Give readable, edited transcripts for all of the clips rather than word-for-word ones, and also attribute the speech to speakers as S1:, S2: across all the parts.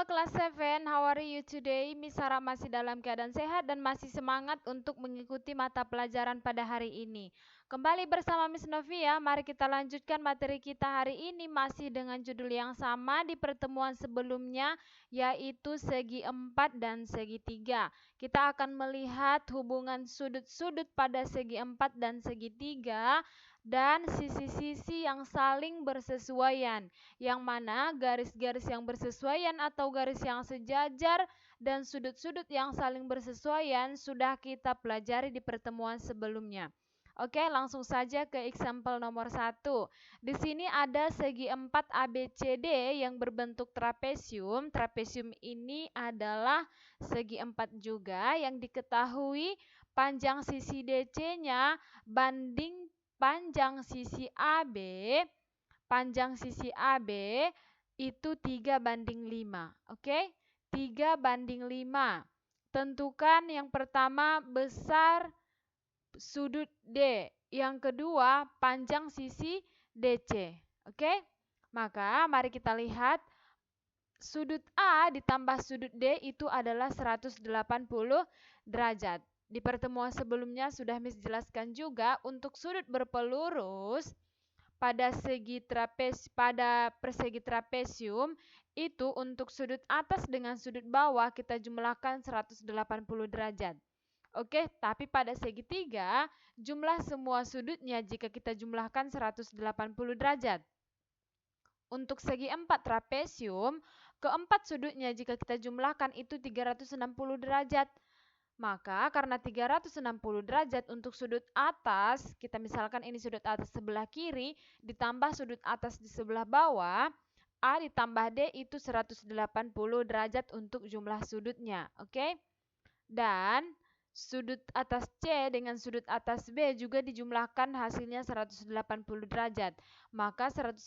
S1: Halo kelas 7, how are you today? Miss Sarah masih dalam keadaan sehat dan masih semangat untuk mengikuti mata pelajaran pada hari ini. Kembali bersama Miss Novia, mari kita lanjutkan materi kita hari ini masih dengan judul yang sama di pertemuan sebelumnya, yaitu segi 4 dan segi 3. Kita akan melihat hubungan sudut-sudut pada segi 4 dan segi 3 dan sisi-sisi yang saling bersesuaian, yang mana garis-garis yang bersesuaian atau garis yang sejajar dan sudut-sudut yang saling bersesuaian sudah kita pelajari di pertemuan sebelumnya. Oke, langsung saja ke example nomor 1. Di sini ada segi 4 ABCD yang berbentuk trapesium. Trapesium ini adalah segi 4 juga yang diketahui panjang sisi DC-nya banding panjang sisi AB. Panjang sisi AB itu 3:5. Oke? 3:5. Tentukan yang pertama besar sudut D. Yang kedua panjang sisi DC. Oke? Maka mari kita lihat sudut A ditambah sudut D itu adalah 180 derajat. Di pertemuan sebelumnya sudah Miss jelaskan juga untuk sudut berpelurus pada persegi trapesium itu untuk sudut atas dengan sudut bawah kita jumlahkan 180 derajat. Oke, tapi pada segi 3 jumlah semua sudutnya jika kita jumlahkan 180 derajat. Untuk segi 4 trapesium, keempat sudutnya jika kita jumlahkan itu 360 derajat. Maka karena 360 derajat untuk sudut atas, kita misalkan ini sudut atas sebelah kiri, ditambah sudut atas di sebelah bawah, A ditambah D itu 180 derajat untuk jumlah sudutnya. Oke? Dan sudut atas C dengan sudut atas B juga dijumlahkan hasilnya 180 derajat. Maka 180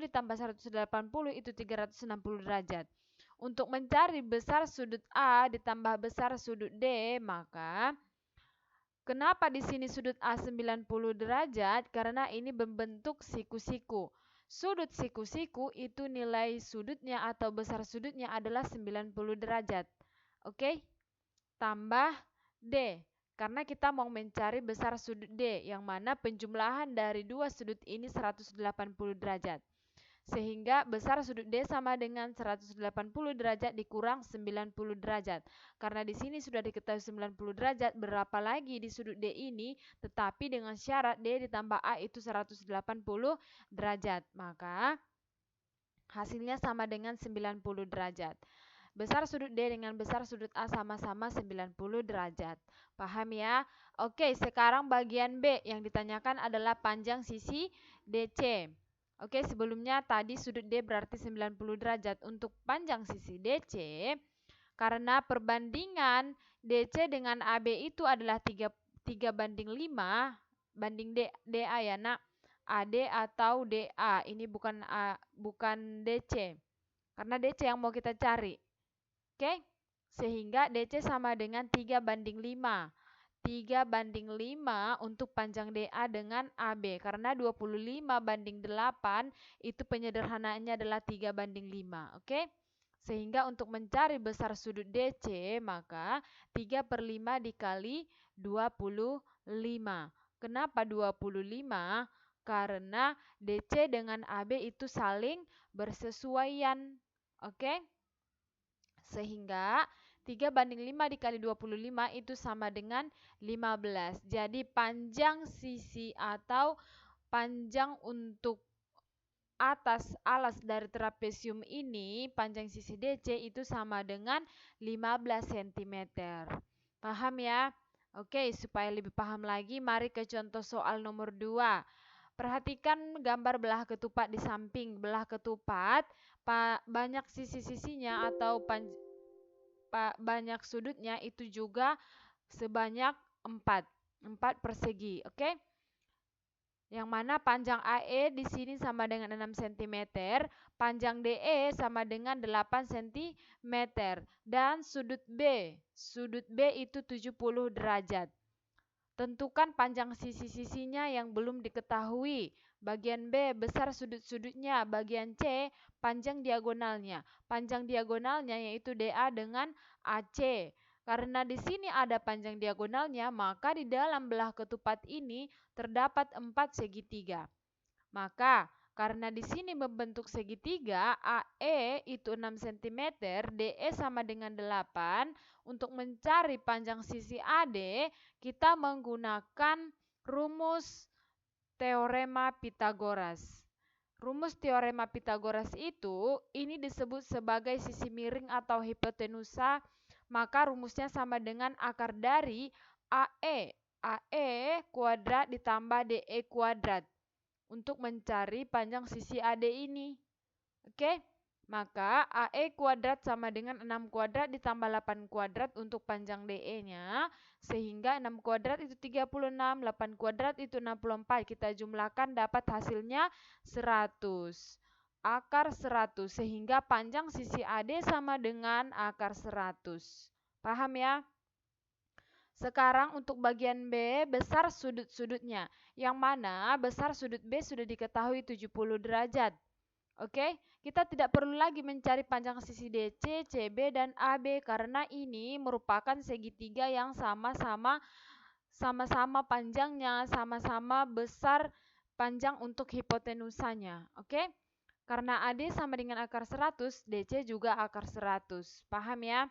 S1: ditambah 180 itu 360 derajat. Untuk mencari besar sudut A ditambah besar sudut D, maka kenapa di sini sudut A 90 derajat? Karena ini membentuk siku-siku. Sudut siku-siku itu nilai sudutnya atau besar sudutnya adalah 90 derajat. Oke? Tambah D. Karena kita mau mencari besar sudut D, yang mana penjumlahan dari dua sudut ini 180 derajat. Sehingga besar sudut D sama dengan 180 derajat dikurang 90 derajat. Karena di sini sudah diketahui 90 derajat, berapa lagi di sudut D ini? Tetapi dengan syarat D ditambah A itu 180 derajat. Maka hasilnya sama dengan 90 derajat. Besar sudut D dengan besar sudut A sama-sama 90 derajat. Paham ya? Oke, sekarang bagian B yang ditanyakan adalah panjang sisi DC. Oke, sebelumnya tadi sudut D berarti 90 derajat. Untuk panjang sisi DC, karena perbandingan DC dengan AB itu adalah 3:5 banding DA ya nak. AD atau DA, ini bukan DC. Karena DC yang mau kita cari. Oke, sehingga DC sama dengan 3:5. 3:5 untuk panjang DA dengan AB. Karena 25/8 itu penyederhanaannya adalah 3:5. Oke? Sehingga untuk mencari besar sudut DC, maka 3/5 dikali 25. Kenapa 25? Karena DC dengan AB itu saling bersesuaian. Oke? Sehingga 3:5 dikali 25 itu sama dengan 15. Jadi panjang sisi atau panjang untuk atas alas dari trapesium ini, panjang sisi DC itu sama dengan 15 cm. Paham ya? Oke, supaya lebih paham lagi, mari ke contoh soal nomor 2. Perhatikan gambar belah ketupat di samping. Belah ketupat banyak sisi-sisinya atau banyak sudutnya itu juga sebanyak 4 persegi. Oke? Yang mana panjang AE di sini sama dengan 6 cm, panjang DE sama dengan 8 cm, dan sudut B itu 70 derajat. Tentukan panjang sisi-sisinya yang belum diketahui. Bagian B, besar sudut-sudutnya. Bagian C, panjang diagonalnya. Panjang diagonalnya yaitu DA dengan AC. Karena di sini ada panjang diagonalnya, maka di dalam belah ketupat ini terdapat 4 segitiga. Maka karena di sini membentuk segitiga, AE itu 6 cm, DE sama dengan 8. Untuk mencari panjang sisi AD, kita menggunakan rumus teorema Pythagoras. Rumus teorema Pythagoras itu, ini disebut sebagai sisi miring atau hipotenusa, maka rumusnya sama dengan akar dari AE. AE kuadrat ditambah DE kuadrat untuk mencari panjang sisi AD ini. Oke, maka AE kuadrat sama dengan 6 kuadrat ditambah 8 kuadrat untuk panjang DE-nya. Sehingga 6 kuadrat itu 36, 8 kuadrat itu 64. Kita jumlahkan dapat hasilnya 100. Akar 100, sehingga panjang sisi AD sama dengan akar 100. Paham ya? Sekarang untuk bagian B, besar sudut-sudutnya. Yang mana besar sudut B sudah diketahui 70 derajat. Oke, kita tidak perlu lagi mencari panjang sisi DC, CB, dan AB karena ini merupakan segitiga yang sama-sama panjangnya, sama-sama besar panjang untuk hipotenusanya. Oke, karena AD sama dengan akar 100, DC juga akar 100. Paham ya?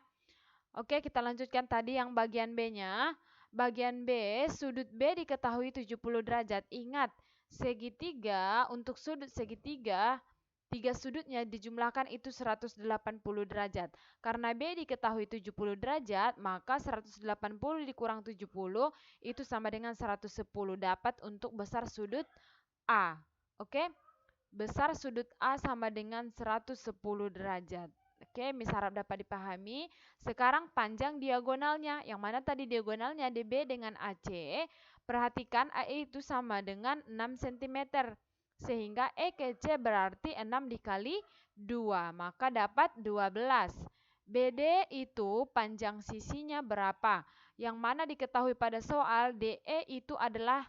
S1: Oke, kita lanjutkan tadi yang bagian B-nya. Bagian B, sudut B diketahui 70 derajat. Ingat, segitiga, untuk sudut segitiga, 3 sudutnya dijumlahkan itu 180 derajat. Karena B diketahui 70 derajat, maka 180 dikurang 70 itu sama dengan 110. Dapat untuk besar sudut A. Oke, besar sudut A sama dengan 110 derajat. Oke, misal harap dapat dipahami. Sekarang panjang diagonalnya. Yang mana tadi diagonalnya DB dengan AC. Perhatikan AE itu sama dengan 6 cm. Sehingga E ke C berarti 6 dikali 2. Maka dapat 12. BD itu panjang sisinya berapa? Yang mana diketahui pada soal DE itu adalah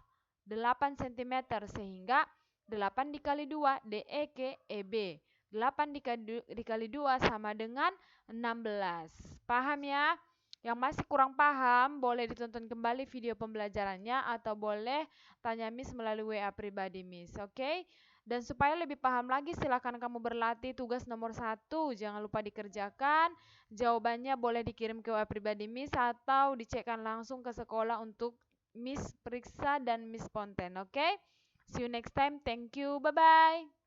S1: 8 cm. Sehingga 8 dikali 2 DE ke EB. 8 dikali 2 sama dengan 16. Paham ya? Yang masih kurang paham, boleh ditonton kembali video pembelajarannya atau boleh tanya Miss melalui WA pribadi Miss. Oke? Dan supaya lebih paham lagi, silakan kamu berlatih tugas nomor 1. Jangan lupa dikerjakan. Jawabannya boleh dikirim ke WA pribadi Miss atau dicekkan langsung ke sekolah untuk Miss periksa dan Miss Ponten. Oke? See you next time. Thank you. Bye-bye.